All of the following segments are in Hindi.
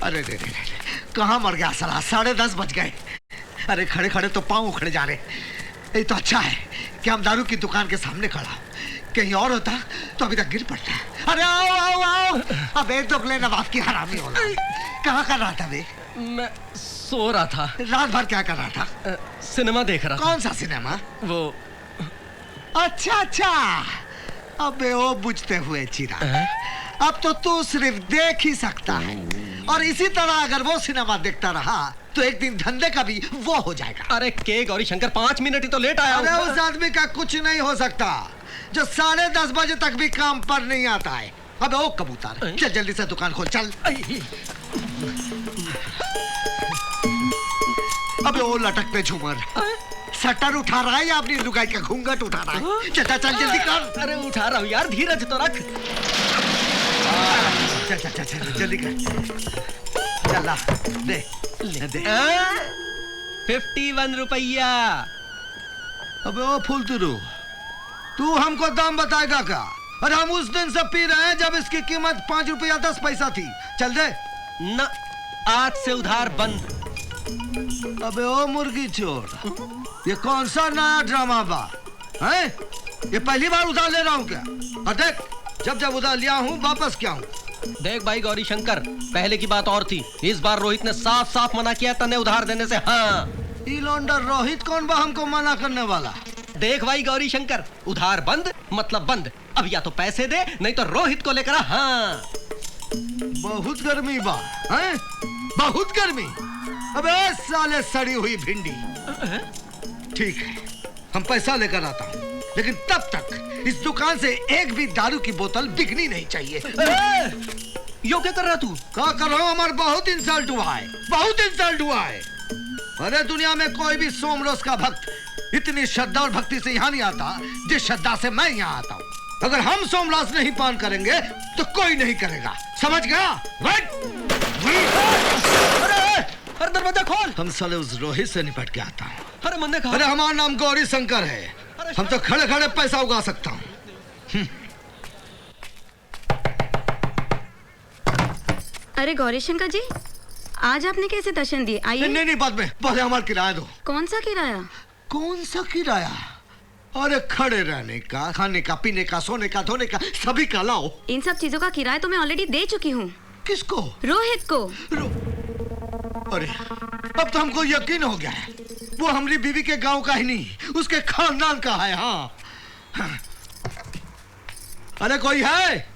अरे रे रे, कहाँ मर गया साला? 10:30 बज गए। अरे खड़े खड़े तो पाँव उखड़ जा रहे। ये तो अच्छा है कि हम दारू की दुकान के सामने खड़ा हूँ, कहीं और होता तो अभी तक गिर पड़ता। अरे आओ आओ आओ, अबे दोगले नवाब की हरामी हो। कहाँ कर रहा था बे? मैं सो रहा था। रात भर क्या कर रहा था? सिनेमा देख रहा था। कौन सा सिनेमा? वो अच्छा अच्छा, अबे वो बुझते हुए चिराग, अब तो तू सिर्फ देख ही सकता है, और इसी तरह अगर वो सिनेमा देखता रहा तो एक दिन धंधे का भी वो हो जाएगा। अरे के गौरी शंकर, 5 मिनट ही तो लेट आया। अरे उस आदमी का कुछ नहीं हो सकता जो 10:30 बजे तक भी काम पर नहीं आता है। अबे ओ कबूतर, चल जल्दी से दुकान खोल, चल। अबे ओ लटकते झूमर, शटर उठा रहा है या अपनी लुगाई का घूंघट उठा रहा है? चल चल जल्दी कर। अरे उठा रहा हूँ यार, धीरज तो रख। चल चल चल चल जल्दी कर। चल ला, दे दे। 51 रुपया। अबे ओ फुलतुरु, तू हमको दाम बताएगा क्या? अरे हम उस दिन से पी रहे हैं जब इसकी कीमत 5 रुपया 10 पैसा थी। चल दे ना, आज से उधार बंद। अबे ओ मुर्गी चोर, ये कौन सा नया ड्रामा बा? हैं? ये पहली बार उधार ले रहा हूँ क्या? और देख, जब जब उधार लिया हूँ वापस क्या हूँ। देख भाई गौरी शंकर, पहले की बात और थी, इस बार रोहित ने साफ साफ मना किया तने उधार देने से। हाँ, लॉन्डर रोहित कौन बा हमको मना करने वाला? देख भाई गौरी शंकर, उधार बंद मतलब बंद। अब या तो पैसे दे, नहीं तो रोहित को लेकर। हाँ, बहुत गर्मी बा, हैं? बहुत गर्मी। अबे साले सड़ी हुई भिंडी। ठीक है, हम पैसा लेकर आता हूँ, लेकिन तब तक इस दुकान से एक भी दारू की बोतल बिकनी नहीं चाहिए। यो क्या कर रहा तू? क्या कर रहा हूँ? हमारा बहुत इंसल्ट हुआ है, बहुत इंसल्ट हुआ है। अरे दुनिया में कोई भी सोमरोज का भक्त इतनी श्रद्धा और भक्ति से यहाँ नहीं आता जिस श्रद्धा से मैं यहाँ आता हूँ। अगर हम सोमरास नहीं पान करेंगे तो कोई नहीं करेगा, समझ गया? अरे दरवाजा खोल। हम साले उस रोहित से निपट के आता हूँ। अरे मन ने कहा। अरे हमारा नाम गौरी शंकर है, हम तो खड़े खड़े पैसा उगा सकता हूँ। अरे गौरी शंकर जी, आज आपने कैसे दर्शन दिए? आइए। नहीं नहीं, बाद में, पहले हमारा किराया दो। कौन सा किराया? कौन सा किराया? अरे खड़े रहने का, खाने का, पीने का, सोने का, धोने का, सभी का लाओ। इन सब चीजों का किराया तो मैं ऑलरेडी दे चुकी हूँ। किसको? रोहित को। अरे अब तो हमको यकीन हो गया है, वो हमारी बीवी के गांव का ही नहीं, उसके खानदान का है। हाँ, अरे कोई है?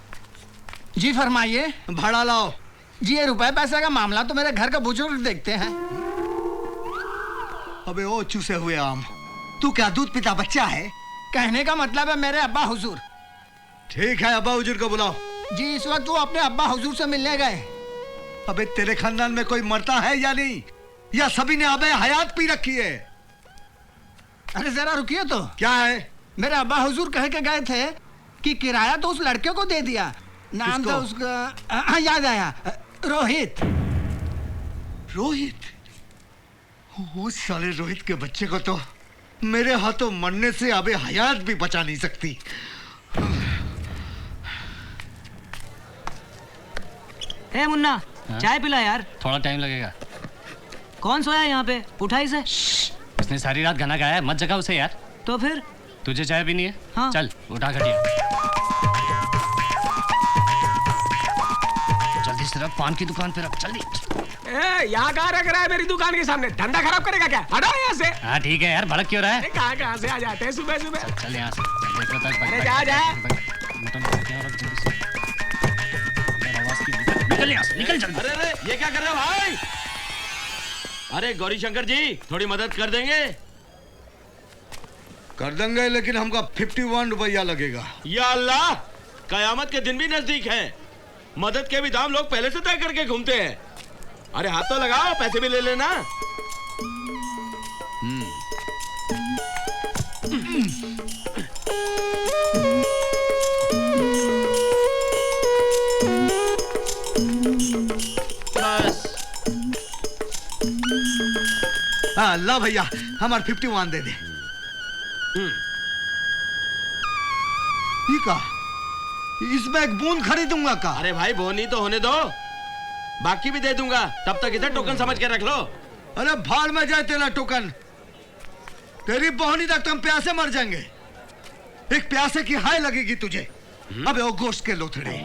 जी फरमाइए। भाड़ा लाओ। जी, ये रुपए पैसे का मामला तो मेरे घर का बुजुर्ग देखते हैं। अबे ओ चूसे हुए आम, तू क्या दूध पीता बच्चा है? कहने का मतलब है मेरे अब्बा हुजूर। ठीक है, अब्बा हुजूर को बुलाओ। जी, इस वक्त वो अपने अब्बा हुजूर से मिलने गए। अबे तेरे खानदान में कोई मरता है या नहीं, या सभी ने अबे हयात पी रखी है? अरे जरा रुकिए तो। क्या है? मेरे अब्बा हुजूर कह के गए थे कि किराया तो उस लड़के को दे दिया। नाम था उसका, हाँ याद आया, रोहित। रोहित? वो साले रोहित के बच्चे को तो मेरे हाथों मरने से अबे हयात भी बचा नहीं सकती। ए मुन्ना, चाय पिला यार। थोड़ा टाइम लगेगा। कौन सोया है यहाँ पे? उठा इसे। उसने सारी रात गाना गाया है, मत जगा उसे यार। तो फिर तुझे चाय पीनी है? हाँ। चल उठा खटिया। जल्दी से रख, पान की दुकान पे रख, जल्दी। यहाँ कहाँ रख रहा है मेरी दुकान के सामने? धंधा खराब करेगा क्या? हटाओ यहाँ से। हाँ ठीक है यार, भड़क क्यों रहा है? कहाँ से आ जाते हैं सुबह सुबह। चल यहाँ से। अरे जा जा। निकल यहाँ से, निकल जल्दी। अरे ये क्या कर रहे हो भाई? अरे गौरी शंकर जी, थोड़ी मदद कर देंगे? कर देंगे, लेकिन हमका 51 रुपया लगेगा। या अल्लाह, कयामत के दिन भी नजदीक है। मदद के भी दाम लोग पहले से तय करके घूमते हैं। अरे हाथ तो लगाओ, पैसे भी ले लेना। बस। हाँ ला भैया, हमारे 51 दे दे। ये का? इसमें एक बूंद खरीदूंगा का? अरे भाई बोनी तो होने दो। बाकी भी दे दूंगा, तब तक इधर टोकन समझ के रख लो। अरे भाड़ में जाए तेरा टोकन, तेरी बहनी तक तुम प्यासे मर जाएंगे। एक प्यासे की हाय लगेगी तुझे। अबे ओ गोश्त के लोथड़े,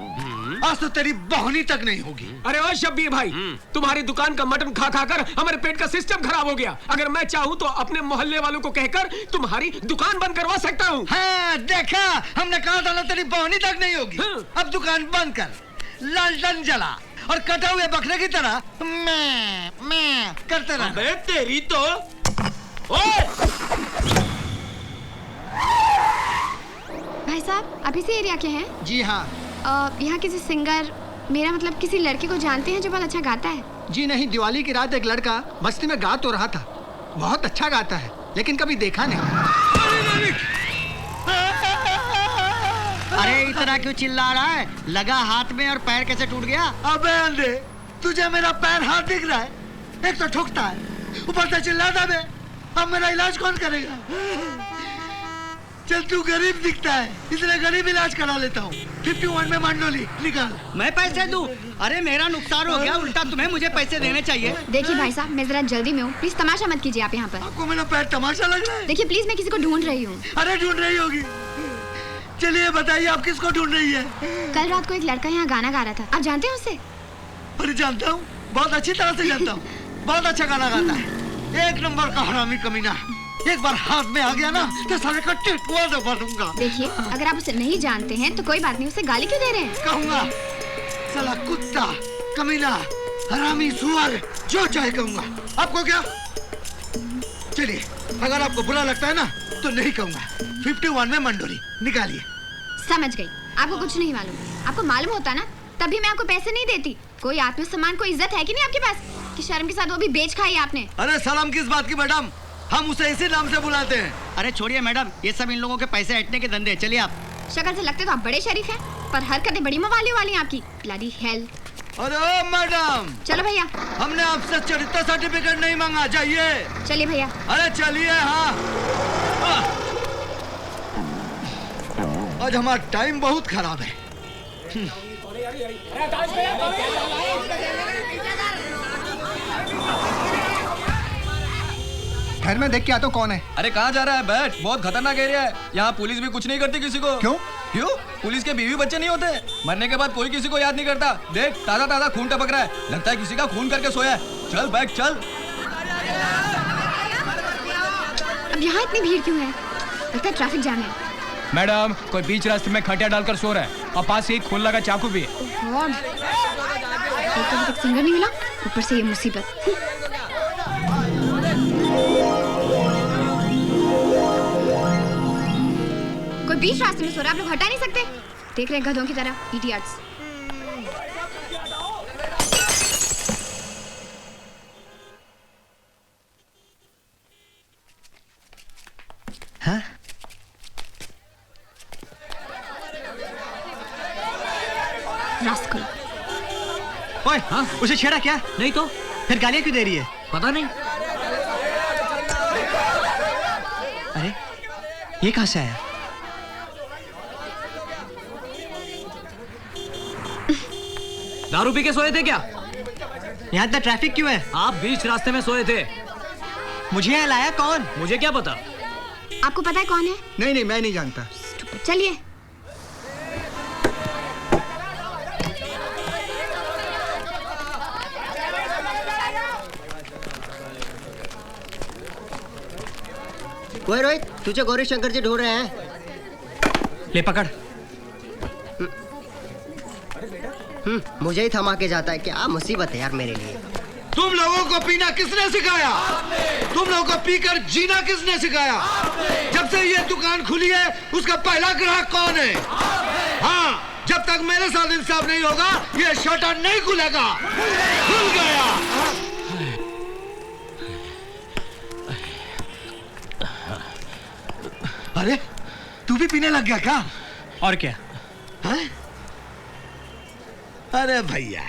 आज तो तेरी बहनी तक नहीं होगी। अरे ओ शब्बीर भाई, तुम्हारी दुकान का मटन खा खा कर हमारे पेट का सिस्टम खराब हो गया। अगर मैं चाहूँ तो अपने मोहल्ले वालों को कहकर तुम्हारी दुकान बंद करवा सकता हूँ। हाँ देखा, हमने कहा था ना तेरी बहनी तक नहीं होगी। अब दुकान बंद कर, लालटेन जला और कटे हुए बकरे की तरह मैं करते रह। अबे तेरी तो ओए! भाई साहब, आप इसी एरिया के हैं? जी हाँ। यहाँ किसी सिंगर, मेरा मतलब किसी लड़के को जानते हैं जो बहुत अच्छा गाता है? जी नहीं, दिवाली की रात एक लड़का बस्ती में गा तो रहा था, बहुत अच्छा गाता है, लेकिन कभी देखा नहीं। अरे इतना क्यों चिल्ला रहा है? लगा हाथ में और पैर कैसे टूट गया? अबे अंधे, तुझे मेरा पैर हाथ दिख रहा है? एक तो ठोकता है, ऊपर से चिल्लाता है। अब मेरा इलाज कौन करेगा? चल तू गरीब दिखता है, इसलिए गरीब इलाज करा लेता हूँ। 51 में मंडोली निकाल। मैं पैसे दूं? अरे मेरा नुकसान हो गया, उल्टा तुम्हें मुझे पैसे देने चाहिए। देखिए भाई साहब, मैं जरा जल्दी में हूँ, प्लीज तमाशा मत कीजिए आप यहाँ पर। आपको मेरा पैर तमाशा लग रहा है? देखिए प्लीज, मैं किसी को ढूंढ रही हूँ। अरे ढूंढ रही होगी, चलिए बताइए आप किसको ढूंढ रही है? कल रात को एक लड़का यहाँ गाना गा रहा था, आप जानते हैं उसे? अरे जानता हूँ, बहुत अच्छी तरह से जानता हूँ। बहुत अच्छा गाना गाता है, एक नंबर का हरामी कमीना। एक बार हाथ में आ गया ना तो सारे का टिटवा दबा दूंगा। देखिए, अगर आप उसे नहीं जानते हैं तो कोई बात नहीं, उसे गाली क्यों दे रहे हैं? कहूँगा साला कुत्ता, कमीना, हरामी, सुअर, जो चाहे कहूँगा। आपको क्या? चलिए, अगर आपको बुरा लगता है ना तो नहीं कहूँगा। 51 में मंडोरी निकालिए। समझ गई, आपको कुछ नहीं मालूम। आपको मालूम होता ना तभी मैं आपको पैसे नहीं देती। कोई आत्मसम्मान, कोई इज्जत है कि नहीं आपके पास कि शर्म के साथ वो भी बेच खाई आपने? अरे शर्म किस बात की मैडम, हम उसे इसी नाम से बुलाते हैं। अरे छोड़िए मैडम, ये सब इन लोगों के पैसे हटने के धंधे। चलिए आप। शक्ल से लगते तो आप बड़े शरीफ हैं, पर हरकतें बड़ी मवाली वाली हैं आपकी। Bloody hell. अरे ओ मैडम, चलो भैया। हमने आपसे चरित्र सर्टिफिकेट नहीं मांगा, जाइए। चलिए भैया। अरे चलिए। हाँ, आज हमारा टाइम बहुत खराब है। घर में देख के आता कौन है? अरे कहाँ जा रहा है? बैठ, बहुत खतरनाक एरिया है। यहाँ पुलिस भी कुछ नहीं करती किसी को। क्यों? क्यों? पुलिस के बीवी बच्चे नहीं होते? मरने के बाद कोई किसी को याद नहीं करता। देख, ताजा ताजा खून टपक रहा है, लगता है किसी का खून करके सोया है। चल बैठ, चल। अब यहाँ इतनी भीड़ क्यों है? लगता है ट्रैफिक जाम है। मैडम, कोई बीच रास्ते में खटिया डालकर सो रहा है और पास से एक खून लगा चाकू भी है। एक तो तक सिंगर नहीं मिला, ऊपर से ये मुसीबत। कोई बीच रास्ते में सो रहा है, आप लोग हटा नहीं सकते? देख रहे हैं गधों की तरह, इडियट्स। हाँ? रास्कल। ओए, हाँ? उसे छेड़ा क्या? नहीं तो फिर गालियाँ क्यों दे रही है? पता नहीं। अरे ये कहाँ से आया? दारू पी के सोए थे क्या? यहाँ इतना ट्रैफिक क्यों है? आप बीच रास्ते में सोए थे। मुझे यहाँ लाया कौन? मुझे क्या पता। आपको पता है कौन है? नहीं नहीं, मैं नहीं जानता। चलिए। ओए रोहित, तुझे गौरी शंकर जी ढूंढ रहे हैं। ले पकड़। मुझे ही थमा के जाता है, क्या मुसीबत है यार मेरे लिए। तुम लोगों को पीना किसने सिखाया? तुम लोगों को पीकर जीना किसने सिखाया? जब से ये दुकान खुली है उसका पहला ग्राहक कौन है? हाँ, जब तक मेरे साथ इंसाफ नहीं होगा ये शटर नहीं खुलेगा। खुल गया। अरे तू भी पीने लग गया क्या? और क्या? है? अरे भैया,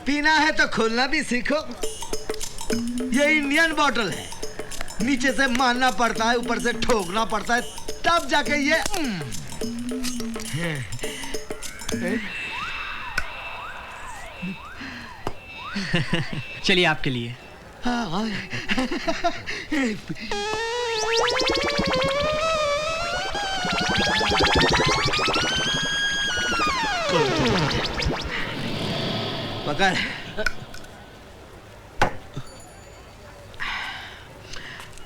पीना है तो खोलना भी सीखो। ये इंडियन बॉटल है, नीचे से मारना पड़ता है, ऊपर से ठोकना पड़ता है, तब जाके ये चलिए आपके लिए। पकड़।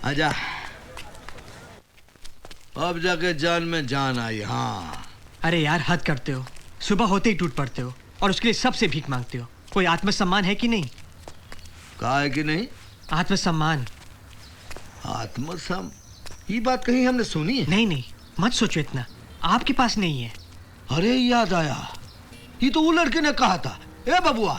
आजा। अब जाके जान में जान आई। हाँ। अरे यार हद करते हो, सुबह होते ही टूट पड़ते हो और उसके लिए सबसे भीख मांगते हो। कोई आत्मसम्मान है कि नहीं? कहा है कि नहीं? आत्मसम्मान। ये बात कहीं हमने सुनी है? नहीं नहीं, मत सोचो इतना, आपके पास नहीं है। अरे याद आया, ये तो वो लड़के ने कहा था। ए बबुआ,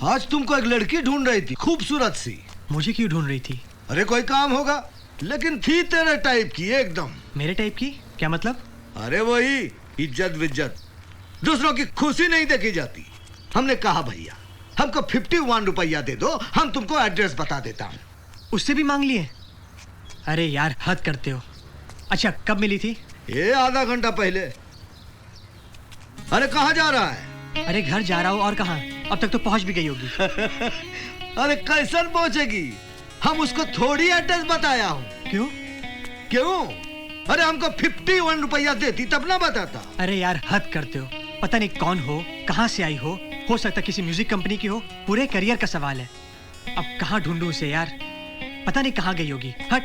आज तुमको एक लड़की ढूंढ रही थी, खूबसूरत सी। मुझे क्यों ढूंढ रही थी? अरे कोई काम होगा, लेकिन थी तेरे टाइप की एकदम। मेरे टाइप की? क्या मतलब? अरे वही इज्जत विज्जत, दूसरों की खुशी नहीं देखी जाती। हमने कहा भैया हमको 51 रुपया दे दो, हम तुमको एड्रेस बता देता हूँ। उससे भी मांग लिए? अरे यार हद करते हो। अच्छा कब मिली थी? ये आधा घंटा पहले। अरे कहाँ जा रहा है? अरे घर जा रहा हूँ। और कहाँ? अब तक तो पहुंच भी गई होगी। अरे कैसन पहुंचेगी, हम उसको थोड़ी एड्रेस बताया हूँ। क्यों? क्यों? अरे हमको 51 रुपया देती तब ना बताता। अरे यार हद करते हो, पता नहीं कौन हो, कहाँ से आई हो सकता किसी म्यूजिक कंपनी की हो। पूरे करियर का सवाल है। अब कहाँ ढूंढूं उसे यार, पता नहीं कहाँ गई होगी। हट।